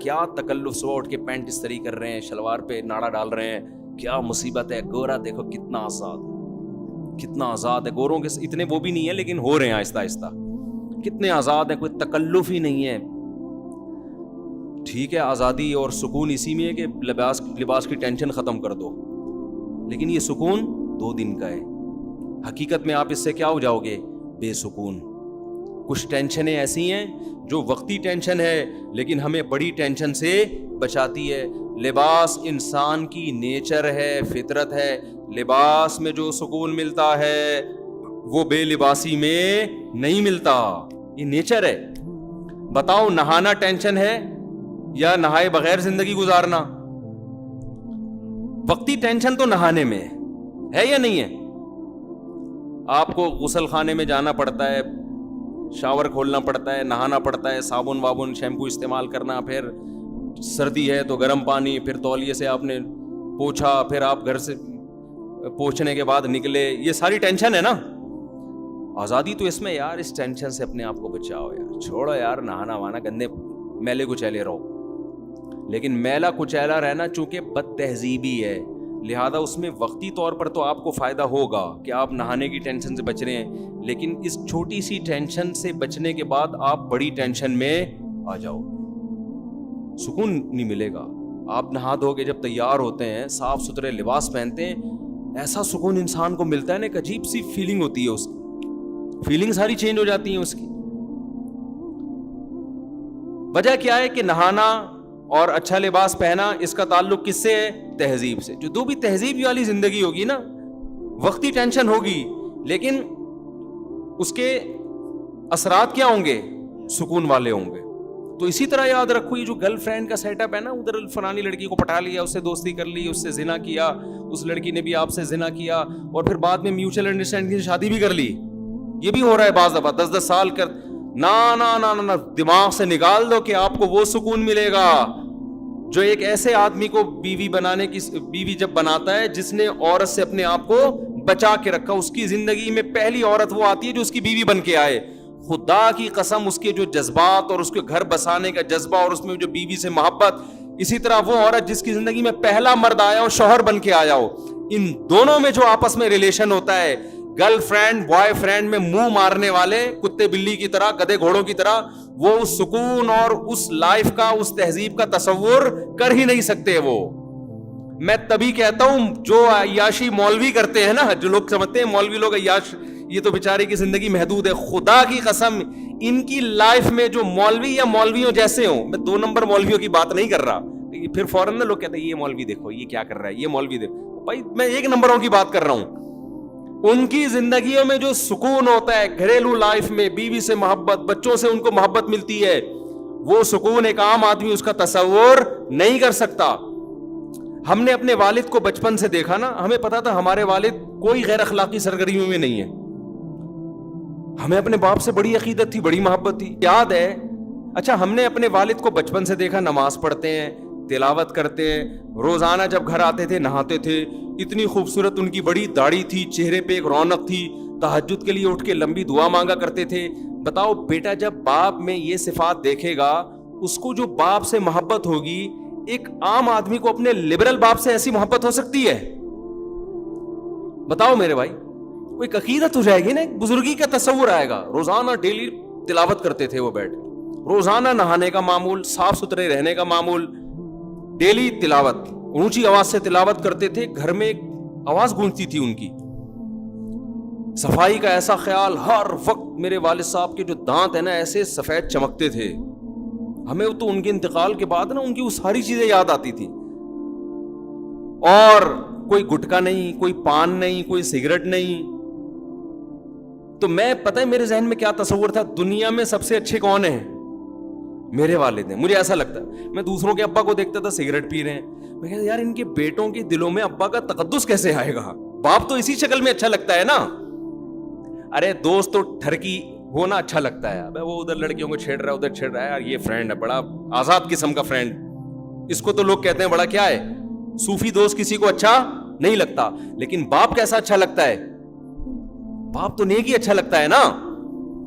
کیا تکلف، صبح اٹھ کے پینٹ استری کر رہے ہیں، شلوار پہ ناڑا ڈال رہے ہیں، کیا مصیبت ہے، گورا دیکھو کتنا آزاد، کتنا آزاد ہے. گوروں کے اتنے وہ بھی نہیں ہے لیکن ہو رہے ہیں آہستہ آہستہ، کتنے آزاد ہیں، کوئی تکلف ہی نہیں ہے. ٹھیک ہے آزادی اور سکون اسی میں ہے کہ لباس کی ٹینشن ختم کر دو، لیکن یہ سکون 2 دن کا ہے. حقیقت میں آپ اس سے کیا ہو جاؤ گے؟ بے سکون. کچھ ٹینشنیں ایسی ہیں جو وقتی ٹینشن ہے لیکن ہمیں بڑی ٹینشن سے بچاتی ہے. لباس انسان کی نیچر ہے، فطرت ہے. لباس میں جو سکون ملتا ہے وہ بے لباسی میں نہیں ملتا، یہ نیچر ہے. بتاؤ نہانا ٹینشن ہے یا نہائے بغیر زندگی گزارنا؟ وقتی ٹینشن تو نہانے میں ہے یا نہیں ہے؟ آپ کو غسل خانے میں جانا پڑتا ہے، شاور کھولنا پڑتا ہے، نہانا پڑتا ہے، صابن وابن شیمپو استعمال کرنا، پھر سردی ہے تو گرم پانی، پھر تولیے سے آپ نے پوچھا، پھر آپ گھر سے پوچھنے کے بعد نکلے، یہ ساری ٹینشن ہے نا. آزادی تو اس میں یار اس ٹینشن سے اپنے آپ کو بچاؤ یار، چھوڑو یار نہانا وانا، گندے میلے کچیلے رہو. لیکن میلا کچیلا رہنا چونکہ بد تہذیبی ہے، لہذا اس میں وقتی طور پر تو آپ کو فائدہ ہوگا کہ آپ نہانے کی ٹینشن سے بچ رہے ہیں، لیکن اس چھوٹی سی ٹینشن سے بچنے کے بعد آپ بڑی ٹینشن میں آ جاؤ، سکون نہیں ملے گا. آپ نہا دھو کے جب تیار ہوتے ہیں، صاف ستھرے لباس پہنتے ہیں، ایسا سکون انسان کو ملتا ہے نا، ایک عجیب سی فیلنگ ہوتی ہے، اس کی فیلنگ ساری چینج ہو جاتی ہیں اس کی. وجہ کیا ہے کہ نہانا اور اچھا لباس پہنا، اس کا تعلق کس سے ہے؟ تہذیب سے. جو بھی تہذیب والی زندگی ہوگی نا، وقتی ٹینشن ہوگی لیکن اس کے اثرات کیا ہوں گے؟ سکون والے ہوں گے. تو اسی طرح یاد رکھو، یہ جو گرل فرینڈ کا سیٹ اپ ہے نا، ادھر فلانی لڑکی کو پٹا لیا، اس سے دوستی کر لی، اس سے زنا کیا، اس لڑکی نے بھی آپ سے زنا کیا، اور پھر بعد میں میوچل انڈرسٹینڈنگ سے شادی بھی کر لی. یہ بھی ہو رہا ہے بعض دفعہ، 10 سال کر. نا دماغ سے نکال دو کہ آپ کو وہ سکون ملے گا جو ایک ایسے آدمی کو بیوی جب بناتا ہے جس نے عورت سے اپنے آپ کو بچا کے رکھا. اس کی زندگی میں پہلی عورت وہ آتی ہے جو اس کی بیوی بن کے آئے. خدا کی قسم، اس کے جو جذبات اور اس کے گھر بسانے کا جذبہ اور اس میں جو بیوی سے محبت، اسی طرح وہ عورت جس کی زندگی میں پہلا مرد آیا ہو، شوہر بن کے آیا ہو، ان دونوں میں جو آپس میں ریلیشن ہوتا ہے، گرل فرینڈ بوائے فرینڈ میں منہ مارنے والے کتے بلی کی طرح، گدے گھوڑوں کی طرح، وہ اس سکون اور اس لائف کا، اس تہذیب کا تصور کر ہی نہیں سکتے. وہ میں تبھی کہتا ہوں جو عیاشی مولوی کرتے ہیں نا، جو لوگ سمجھتے ہیں مولوی لوگ عیاش، یہ تو بیچارے کی زندگی محدود ہے. خدا کی قسم ان کی لائف میں جو مولوی یا مولویوں جیسے ہوں، میں 2 نمبر مولویوں کی بات نہیں کر رہا، پھر فوراً لوگ کہتے ہیں یہ مولوی دیکھو یہ کیا کر رہا ہے، یہ مولوی دیکھو. بھائی میں 1 نمبروں کی بات کر رہا ہوں. ان کی زندگیوں میں جو سکون ہوتا ہے گھریلو لائف میں، بیوی سے محبت، بچوں سے ان کو محبت ملتی ہے، وہ سکون ایک عام آدمی اس کا تصور نہیں کر سکتا. ہم نے اپنے والد کو بچپن سے دیکھا نا، ہمیں پتا تھا ہمارے والد کوئی غیر اخلاقی سرگرمیوں میں نہیں ہے. ہمیں اپنے باپ سے بڑی عقیدت تھی، بڑی محبت تھی. یاد ہے؟ اچھا ہم نے اپنے والد کو بچپن سے دیکھا، نماز پڑھتے ہیں، تلاوت کرتے ہیں، روزانہ جب گھر آتے تھے نہاتے تھے، اتنی خوبصورت ان کی بڑی داڑھی تھی، چہرے پہ ایک رونق تھی، تہجد کے لیے اٹھ کے لمبی دعا مانگا کرتے تھے. بتاؤ بیٹا جب باپ میں یہ صفات دیکھے گا، اس کو جو باپ سے محبت ہوگی، ایک عام آدمی کو اپنے لبرل باپ سے ایسی محبت ہو سکتی ہے؟ بتاؤ میرے بھائی، کوئی عقیدت ہو جائے گی نا، ایک بزرگی کا تصور آئے گا. روزانہ ڈیلی تلاوت کرتے تھے وہ بیٹھ، روزانہ نہانے کا معمول، صاف ستھرے رہنے کا معمول، ڈیلی تلاوت، اونچی آواز سے تلاوت کرتے تھے، گھر میں ایک آواز گونجتی تھی ان کی. صفائی کا ایسا خیال، ہر وقت میرے والد صاحب کے جو دانت ہیں نا ایسے سفید چمکتے تھے. ہمیں تو ان کے انتقال کے بعد نا ان کی وہ ساری چیزیں یاد آتی تھی. اور کوئی گٹکا نہیں، کوئی پان نہیں، کوئی سگریٹ نہیں. تو میں پتہ ہے میرے ذہن میں کیا تصور تھا، دنیا میں سب سے اچھے کون ہیں؟ میرے والد ہیں. مجھے ایسا لگتا ہے، میں دوسروں کے ابا کو دیکھتا تھا سگریٹ پی رہے ہیں، میں کہتا یار ان کے بیٹوں کے دلوں میں ابا کا تقدس کیسے آئے گا؟ باپ تو اسی شکل میں اچھا لگتا ہے نا. ارے دوست تو ٹھرکی ہونا اچھا لگتا ہے، ابے وہ ادھر لڑکیوں کو چھیڑ رہا ہے، ادھر چھیڑ رہا ہے، یار یہ فرینڈ ہے، بڑا آزاد قسم کا فرینڈ. اس کو تو لوگ کہتے ہیں بڑا کیا ہے، صوفی دوست کسی کو اچھا نہیں لگتا. لیکن باپ کیسا اچھا لگتا ہے؟ باپ تو نیک ہی اچھا لگتا ہے نا.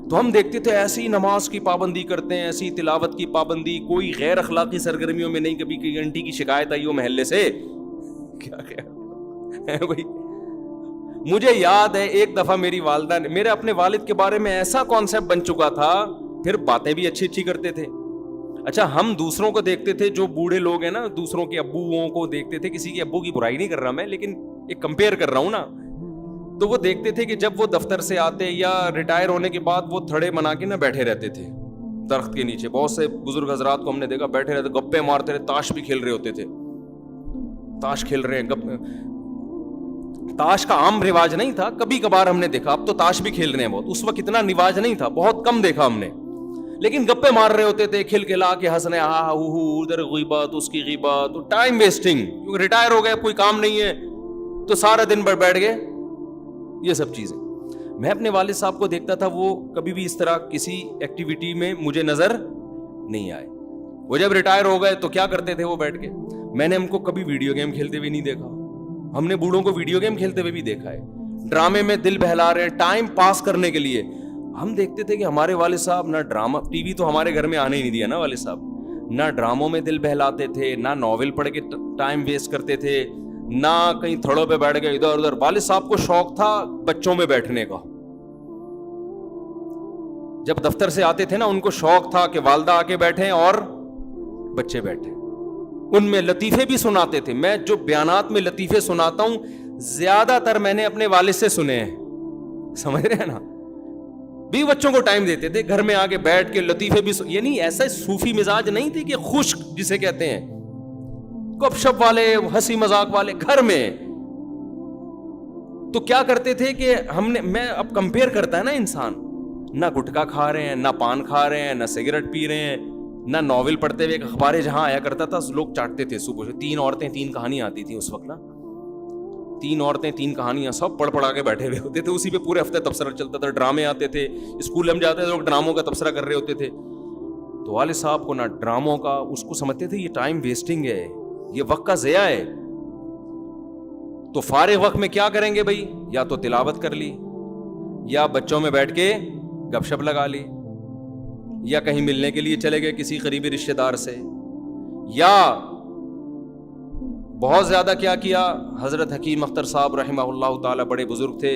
تو ہم دیکھتے تھے ایسی نماز کی پابندی کرتے ہیں, ایسی تلاوت کی پابندی, کوئی غیر اخلاقی سرگرمیوں میں نہیں. کبھی کوئی آنٹی کی شکایت آئی ہو محلے سے, کیا بھائی. مجھے یاد ہے ایک دفعہ میری والدہ نے, میرے اپنے والد کے بارے میں ایسا کانسیپٹ بن چکا تھا, پھر باتیں بھی اچھی اچھی کرتے تھے. اچھا, ہم دوسروں کو دیکھتے تھے, جو بوڑھے لوگ ہیں نا, دوسروں کے ابوؤں کو دیکھتے تھے, کسی کے ابو کی برائی نہیں کر رہا میں, لیکن ایک کمپیئر کر رہا ہوں نا, تو وہ دیکھتے تھے کہ جب وہ دفتر سے آتے یا ریٹائر ہونے کے بعد وہ تھڑے بنا کے نہ بیٹھے رہتے تھے درخت کے نیچے. بہت سے بزرگ حضرات کو ہم نے دیکھا بیٹھے رہتے, گپے مارتے رہے, تاش بھی کھیل رہے ہوتے تھے. تاش کھیل رہے ہیں, تاش کا عام رواج نہیں تھا, کبھی کبھار ہم نے دیکھا. اب تو تاش بھی کھیل رہے ہیں بہت, اس وقت اتنا رواج نہیں تھا, بہت کم دیکھا ہم نے, لیکن گپے مار رہے ہوتے تھے, کھل کھلا کے ہنس رہے, ہاں ادھر غیبت, اس کی غیبت, تو ٹائم ویسٹنگ, کیونکہ ریٹائر ہو گئے, کوئی کام نہیں ہے, تو سارا دن بھر بیٹھ گئے, یہ سب چیزیں. میں اپنے والد صاحب کو دیکھتا تھا, وہ کبھی بھی اس طرح کسی ایکٹیویٹی میں مجھے نظر نہیں آئے. وہ جب ریٹائر ہو گئے تو کیا کرتے تھے وہ بیٹھ کے, میں نے ہم کو کبھی ویڈیو گیم کھیلتے ہوئے نہیں دیکھا. ہم نے بوڑھوں کو ویڈیو گیم کھیلتے ہوئے بھی دیکھا ہے, ڈرامے میں دل بہلا رہے ہیں ٹائم پاس کرنے کے لیے. ہم دیکھتے تھے کہ ہمارے والد صاحب نہ ڈرامہ, ٹی وی تو ہمارے گھر میں آنے ہی نہیں دیا نا والد صاحب, نہ ڈراموں میں دل بہلاتے تھے, نہ ناول پڑھ کے ٹائم ویسٹ کرتے تھے, نہ کہیں تھڑوں پہ بیٹھ گئے ادھر ادھر. والد صاحب کو شوق تھا بچوں میں بیٹھنے کا. جب دفتر سے آتے تھے نا, ان کو شوق تھا کہ والدہ آ کے بیٹھیں اور بچے بیٹھے, ان میں لطیفے بھی سناتے تھے. میں جو بیانات میں لطیفے سناتا ہوں زیادہ تر میں نے اپنے والد سے سنے ہیں, سمجھ رہے ہیں نا. بھی بچوں کو ٹائم دیتے تھے, گھر میں آ کے بیٹھ کے لطیفے بھی یعنی ایسا صوفی مزاج نہیں تھی کہ خشک جسے کہتے ہیں, گپ شپ والے, ہنسی مذاق والے گھر میں. تو کیا کرتے تھے کہ ہم نے, میں اب کمپیئر کرتا ہے نا انسان, نہ گٹکا کھا رہے ہیں, نہ پان کھا رہے ہیں, نہ سگریٹ پی رہے ہیں, نہ ناول پڑھتے ہوئے. اخباریں جہاں آیا کرتا تھا لوگ چاٹتے تھے صبح سے, 3 عورتیں 3 کہانیاں آتی تھیں اس وقت نا, 3 عورتیں 3 کہانیاں, سب پڑھ پڑھا کے بیٹھے ہوئے ہوتے تھے, اسی پہ پورے ہفتے تبصرہ چلتا تھا. ڈرامے آتے تھے, اسکول ہم جاتے تھے لوگ ڈراموں کا تبصرہ کر رہے ہوتے تھے. تو والد صاحب کو نہ ڈراموں کا, اس کو سمجھتے تھے یہ ٹائم ویسٹنگ ہے, یہ وقت کا ضیاع ہے. تو فارغ وقت میں کیا کریں گے بھائی, یا تو تلاوت کر لی, یا بچوں میں بیٹھ کے گپ شپ لگا لی, یا کہیں ملنے کے لیے چلے گئے کسی قریبی رشتہ دار سے, یا بہت زیادہ کیا حضرت حکیم اختر صاحب رحمہ اللہ تعالی بڑے بزرگ تھے,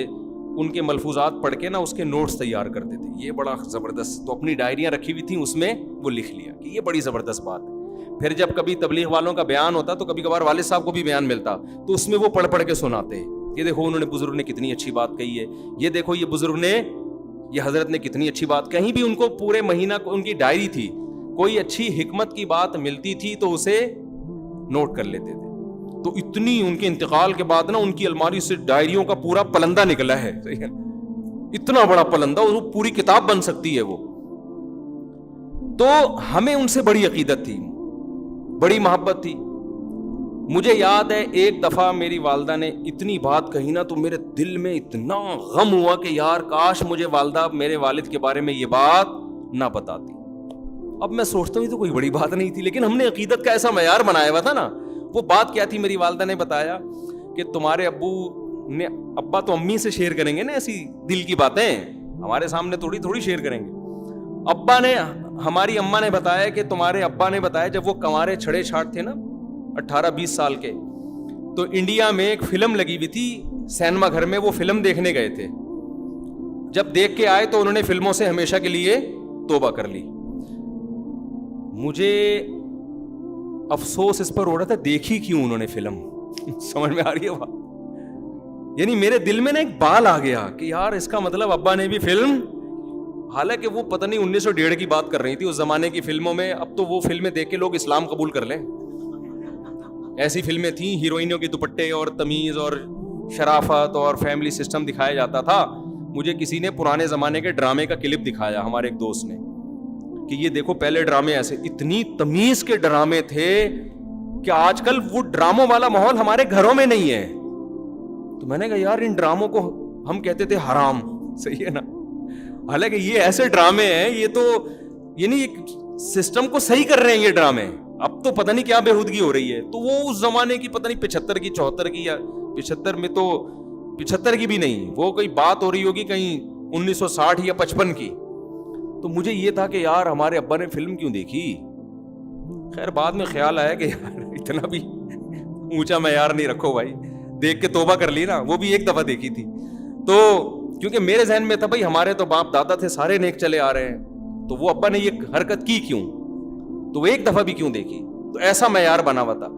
ان کے ملفوظات پڑھ کے نا اس کے نوٹس تیار کرتے تھے. یہ بڑا زبردست, تو اپنی ڈائریاں رکھی ہوئی تھیں, اس میں وہ لکھ لیا کہ یہ بڑی زبردست بات ہے. پھر جب کبھی تبلیغ والوں کا بیان ہوتا تو کبھی کبھار والد صاحب کو بھی بیان ملتا, تو اس میں وہ پڑھ پڑھ کے سناتے, یہ دیکھو انہوں نے, بزرگ نے کتنی اچھی بات کہی ہے, یہ دیکھو یہ بزرگ نے, یہ حضرت نے کتنی اچھی بات. کہیں بھی ان کو پورے مہینہ کو ان کی ڈائری تھی, کوئی اچھی حکمت کی بات ملتی تھی تو اسے نوٹ کر لیتے تھے. تو اتنی ان کے انتقال کے بعد نا ان کی الماری سے ڈائریوں کا پورا پلندہ نکلا ہے, اتنا بڑا پلندہ, وہ پوری کتاب بن سکتی ہے وہ. تو ہمیں ان سے بڑی عقیدت تھی, بڑی محبت تھی. مجھے یاد ہے ایک دفعہ میری والدہ نے اتنی بات کہی نا, تو میرے دل میں اتنا غم ہوا کہ یار کاش مجھے والدہ میرے والد کے بارے میں یہ بات نہ بتاتی. اب میں سوچتا ہوں یہ تو کوئی بڑی بات نہیں تھی, لیکن ہم نے عقیدت کا ایسا معیار بنایا ہوا تھا نا. وہ بات کیا تھی, میری والدہ نے بتایا کہ تمہارے ابو نے, ابا تو امی سے شیئر کریں گے نا ایسی دل کی باتیں, ہمارے سامنے تھوڑی شیئر کریں گے. ابا نے, ہماری اماں نے بتایا کہ تمہارے ابا نے بتایا جب وہ کنوارے چھڑے چھاٹ تھے نا 18-20 سال کے, تو انڈیا میں ایک فلم لگی ہوئی تھی سینما گھر میں, وہ فلم دیکھنے گئے تھے. جب دیکھ کے آئے تو انہوں نے فلموں سے ہمیشہ کے لیے توبہ کر لی. مجھے افسوس اس پر ہو رہا تھا, دیکھی کیوں انہوں نے فلم, سمجھ میں آ رہی ہے بات. یعنی میرے دل میں نا ایک بال آ گیا کہ یار اس کا مطلب ابا نے بھی فلم, حالانکہ وہ پتہ نہیں 1901 کی بات کر رہی تھی اس زمانے کی فلموں میں. اب تو وہ فلمیں دیکھ کے لوگ اسلام قبول کر لیں, ایسی فلمیں تھیں, ہیروئنوں کے دوپٹے اور تمیز اور شرافت اور فیملی سسٹم دکھایا جاتا تھا. مجھے کسی نے پرانے زمانے کے ڈرامے کا کلپ دکھایا, ہمارے ایک دوست نے, کہ یہ دیکھو پہلے ڈرامے ایسے, اتنی تمیز کے ڈرامے تھے کہ آج کل وہ ڈراموں والا ماحول ہمارے گھروں میں نہیں ہے. تو میں نے کہا یار ان ڈراموں کو ہم کہتے تھے حرام, صحیح ہے نا, حالانکہ یہ ایسے ڈرامے ہیں, یہ تو یعنی ایک سسٹم کو صحیح کر رہے ہیں یہ ڈرامے. اب تو پتہ نہیں کیا بےہودگی ہو رہی ہے. تو وہ اس زمانے کی پتہ نہیں 75 کی 74 کی, یا 75 میں تو 75 کی بھی نہیں, وہ کوئی بات ہو رہی ہوگی کہیں 1960 یا 55 کی. تو مجھے یہ تھا کہ یار ہمارے ابا نے فلم کیوں دیکھی. خیر بعد میں خیال آیا کہ یار اتنا بھی اونچا معیار نہیں رکھو بھائی, دیکھ کے توبہ کر لی نا, وہ بھی ایک دفعہ دیکھی تھی. تو کیونکہ میرے ذہن میں تھا بھائی ہمارے تو باپ دادا تھے سارے نیک چلے آ رہے ہیں, تو وہ ابا نے یہ حرکت کی کیوں, تو وہ ایک دفعہ بھی کیوں دیکھی, تو ایسا معیار بنا ہوا تھا.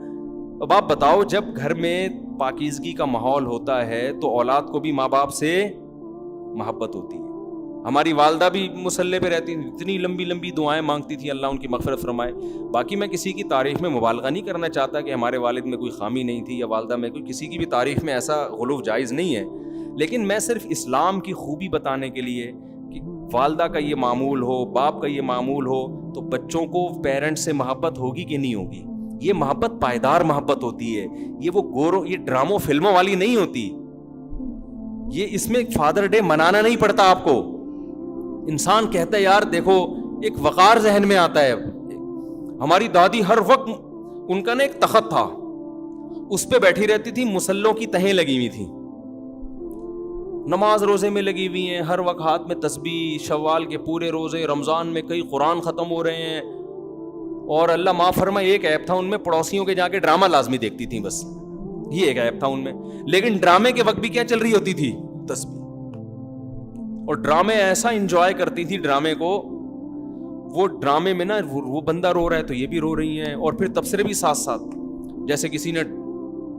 اب آپ بتاؤ جب گھر میں پاکیزگی کا ماحول ہوتا ہے تو اولاد کو بھی ماں باپ سے محبت ہوتی ہے. ہماری والدہ بھی مصلی پہ رہتی, اتنی لمبی لمبی دعائیں مانگتی تھی, اللہ ان کی مغفرت فرمائے. باقی میں کسی کی تعریف میں مبالغہ نہیں کرنا چاہتا کہ ہمارے والد میں کوئی خامی نہیں تھی یا والدہ میں کوئی, کسی کی بھی تعریف میں ایسا غلو جائز نہیں ہے, لیکن میں صرف اسلام کی خوبی بتانے کے لیے کہ والدہ کا یہ معمول ہو, باپ کا یہ معمول ہو, تو بچوں کو پیرنٹس سے محبت ہوگی کہ نہیں ہوگی. یہ محبت پائیدار محبت ہوتی ہے, یہ وہ گورو یہ ڈراموں فلموں والی نہیں ہوتی. یہ اس میں فادر ڈے منانا نہیں پڑتا آپ کو. انسان کہتا ہے یار دیکھو ایک وقار ذہن میں آتا ہے. ہماری دادی ہر وقت ان کا نا ایک تخت تھا, اس پہ بیٹھی رہتی تھی, مسلوں کی تہیں لگی ہوئی تھی, نماز روزے میں لگی ہوئی ہیں, ہر وقت ہاتھ میں تسبیح, شوال کے پورے روزے, رمضان میں کئی قرآن ختم ہو رہے ہیں. اور اللہ معاف فرمائے ایک ایپ تھا ان میں, پڑوسیوں کے جا کے ڈرامہ لازمی دیکھتی تھیں, بس یہ ایک ایپ تھا ان میں. لیکن ڈرامے کے وقت بھی کیا چل رہی ہوتی تھی, تسبیح. اور ڈرامے ایسا انجوائے کرتی تھی ڈرامے کو, وہ ڈرامے میں نا وہ بندہ رو رہا ہے تو یہ بھی رو رہی ہیں, اور پھر تبصرے بھی ساتھ ساتھ. جیسے کسی نے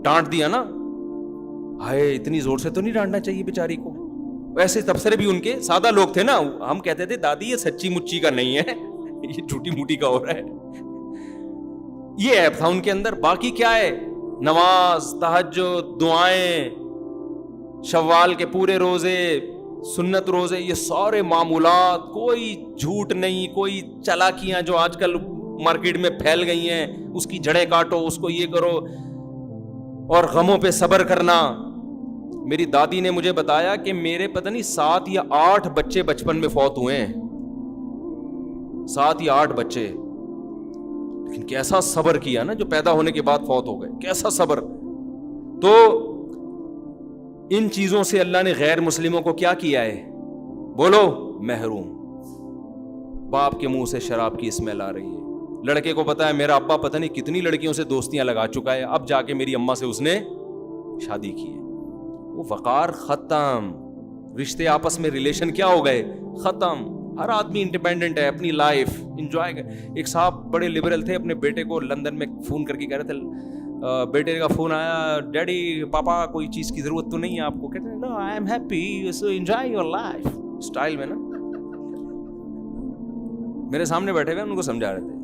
ڈانٹ دیا نا, ہائے اتنی زور سے تو نہیں ڈانٹنا چاہیے بیچاری کو, ویسے تبصرے بھی ان کے. سادہ لوگ تھے نا, ہم کہتے تھے دادی یہ سچی مچی کا نہیں ہے, یہ جھوٹی موٹی کا ہو رہا ہے. یہ ایپ تھا ان کے اندر. باقی کیا ہے, نماز, تہجد, دعائیں, شوال کے پورے روزے, سنت روزے, یہ سارے معمولات, کوئی جھوٹ نہیں, کوئی چالاکیاں جو آج کل مارکیٹ میں پھیل گئی ہیں, اس کی جڑیں کاٹو, اس کو یہ کرو, اور غموں پہ صبر کرنا. میری دادی نے مجھے بتایا کہ میرے پتہ نہیں 7 یا 8 بچے بچپن میں فوت ہوئے ہیں, 7 یا 8 بچے. لیکن کیسا صبر کیا نا, جو پیدا ہونے کے بعد فوت ہو گئے, کیسا صبر. تو ان چیزوں سے اللہ نے غیر مسلموں کو کیا کیا ہے, بولو, محروم. باپ کے منہ سے شراب کی اسمیل آ رہی ہے. لڑکے کو پتا ہے میرا ابا پتہ نہیں کتنی لڑکیوں سے دوستیاں لگا چکا ہے, اب جا کے میری اماں سے اس نے شادی کی ہے. وہ وقار ختم, رشتے آپس میں ریلیشن کیا ہو گئے, ختم. ہر آدمی انڈیپینڈنٹ ہے, اپنی لائف انجوائے کر. ایک صاحب بڑے لبرل تھے, اپنے بیٹے کو لندن میں فون کر کے کہہ رہے تھے, بیٹے کا فون آیا, ڈیڈی پاپا کوئی چیز کی ضرورت تو نہیں ہے آپ کو, کہتے ہیں no I am happy, so enjoy your life, style میں نا. میرے سامنے بیٹھے ہوئے ان کو سمجھا رہے تھے,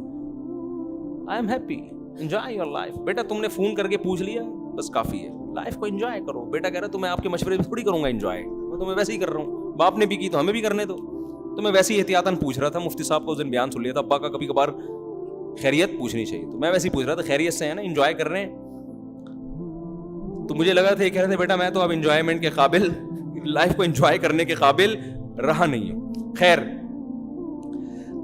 I am happy, enjoy your life. بیٹا تم نے فون کر کے پوچھ لیا, بس کافی ہے, لائف کو انجوائے کرو. بیٹا کہہ رہا تو میں آپ کے مشورے میں تھوڑی کروں گا انجوائے, میں تمہیں ویسے ہی کر رہا ہوں, باپ نے بھی کی تو ہمیں بھی کرنے دو. تو میں ویسے ہی احتیاطاً پوچھ رہا تھا, مفتی صاحب کو اس دن بیان سن لیا تھا, ابا کا کبھی کبھار خیریت پوچھنی چاہیے, تو میں ویسے ہی پوچھ رہا تھا خیریت سے ہے نا, انجوائے کر رہے ہیں. تو مجھے لگا تھا یہ کہہ رہے تھے بیٹا میں تو اب انجوائمنٹ کے قابل, لائف کو انجوائے کرنے کے قابل رہا نہیں ہوں. خیر,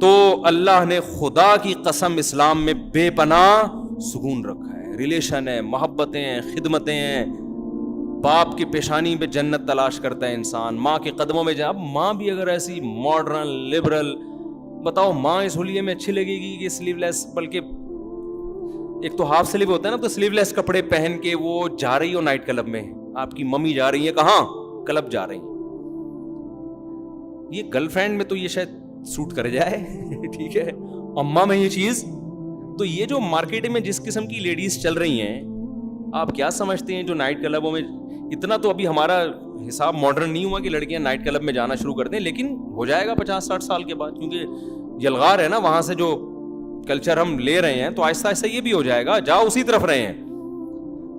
تو اللہ نے خدا کی قسم اسلام میں بے پناہ سکون رکھا ہے. ریلیشن ہے, محبتیں ہیں, خدمتیں ہیں. باپ کی پیشانی پہ جنت تلاش کرتا ہے انسان, ماں کے قدموں میں جا. اب ماں بھی اگر ایسی ماڈرن لبرل, بتاؤ ماں اس ہولیے میں اچھی لگے گی کہ سلیو لیس, بلکہ ایک تو ہاف سلیو ہوتا ہے نا, تو سلیو لیس کپڑے پہن کے وہ جا رہی ہو نائٹ کلب میں, آپ کی ممی جا رہی ہے کہاں, کلب جا رہی ہیں. یہ گرل فرینڈ میں تو یہ شاید سوٹ کر جائے, ٹھیک ہے, اماں میں یہ چیز. تو یہ جو مارکیٹ میں جس قسم کی لیڈیز چل رہی ہیں, آپ کیا سمجھتے ہیں جو نائٹ کلبوں میں, اتنا تو ابھی ہمارا حساب ماڈرن نہیں ہوا کہ لڑکیاں نائٹ کلب میں جانا شروع کر دیں, لیکن ہو جائے گا 50-60 سال کے بعد, کیونکہ یلغار ہے نا وہاں سے جو کلچر ہم لے رہے ہیں, تو آہستہ آہستہ یہ بھی ہو جائے گا, جاؤ اسی طرف رہے ہیں.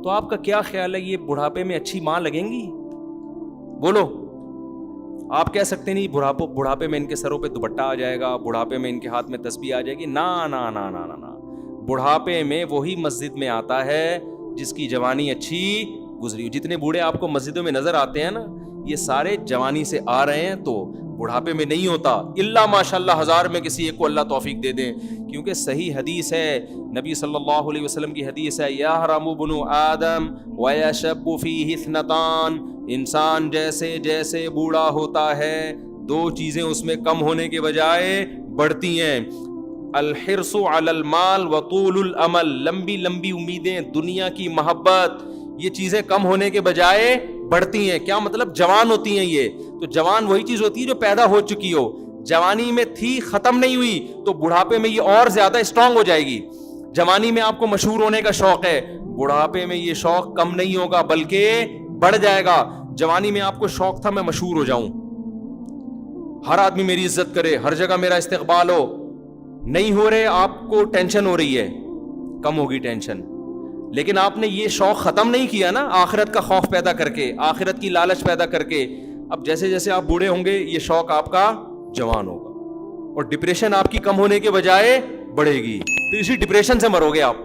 تو آپ کا کیا خیال ہے, یہ بڑھاپے میں اچھی ماں لگیں گی, بولو. آپ کہہ سکتے نہیں بڑھاپے میں ان کے سروں پہ دوپٹہ آ جائے گا, بڑھاپے میں ان کے ہاتھ میں تسبیح آ جائے گی. نا نا نا نا نا نا, بڑھاپے میں وہی مسجد میں آتا ہے جس کی جوانی اچھی گزری ہو. جتنے بوڑھے آپ کو مسجدوں میں نظر آتے ہیں نا, یہ سارے جوانی سے آ رہے ہیں, تو بڑھاپے میں نہیں ہوتا. اللہ ماشاء اللہ 1000 میں کسی ایک کو اللہ توفیق دے دیں, کیونکہ صحیح حدیث ہے, نبی صلی اللہ علیہ وسلم کی حدیث ہے, یحرم ابن آدم ویشب فیہ اثنتان, انسان جیسے جیسے بوڑھا ہوتا ہے دو چیزیں اس میں کم ہونے کے بجائے بڑھتی ہیں. الحرص علی المال وطول الامل, لمبی لمبی امیدیں, دنیا کی محبت, یہ چیزیں کم ہونے کے بجائے بڑھتی ہیں. کیا مطلب؟ جوان ہوتی ہیں یہ. تو جوان وہی چیز ہوتی ہے جو پیدا ہو چکی ہو, جوانی میں تھی ختم نہیں ہوئی, تو بڑھاپے میں یہ اور زیادہ اسٹرانگ ہو جائے گی. جوانی میں آپ کو مشہور ہونے کا شوق ہے, بڑھاپے میں یہ شوق کم نہیں ہوگا بلکہ بڑھ جائے گا. جوانی میں آپ کو شوق تھا میں مشہور ہو جاؤں, ہر آدمی میری عزت کرے, ہر جگہ میرا استقبال ہو, نہیں ہو رہے, آپ کو ٹینشن ہو رہی ہے, کم ہوگی ٹینشن. لیکن آپ نے یہ شوق ختم نہیں کیا نا, آخرت کا خوف پیدا کر کے, آخرت کی لالچ پیدا کر کے. اب جیسے جیسے آپ بوڑھے ہوں گے یہ شوق آپ کا جوان ہوگا, اور ڈپریشن آپ کی کم ہونے کے بجائے بڑھے گی, پھر اسی ڈپریشن سے مرو گے آپ.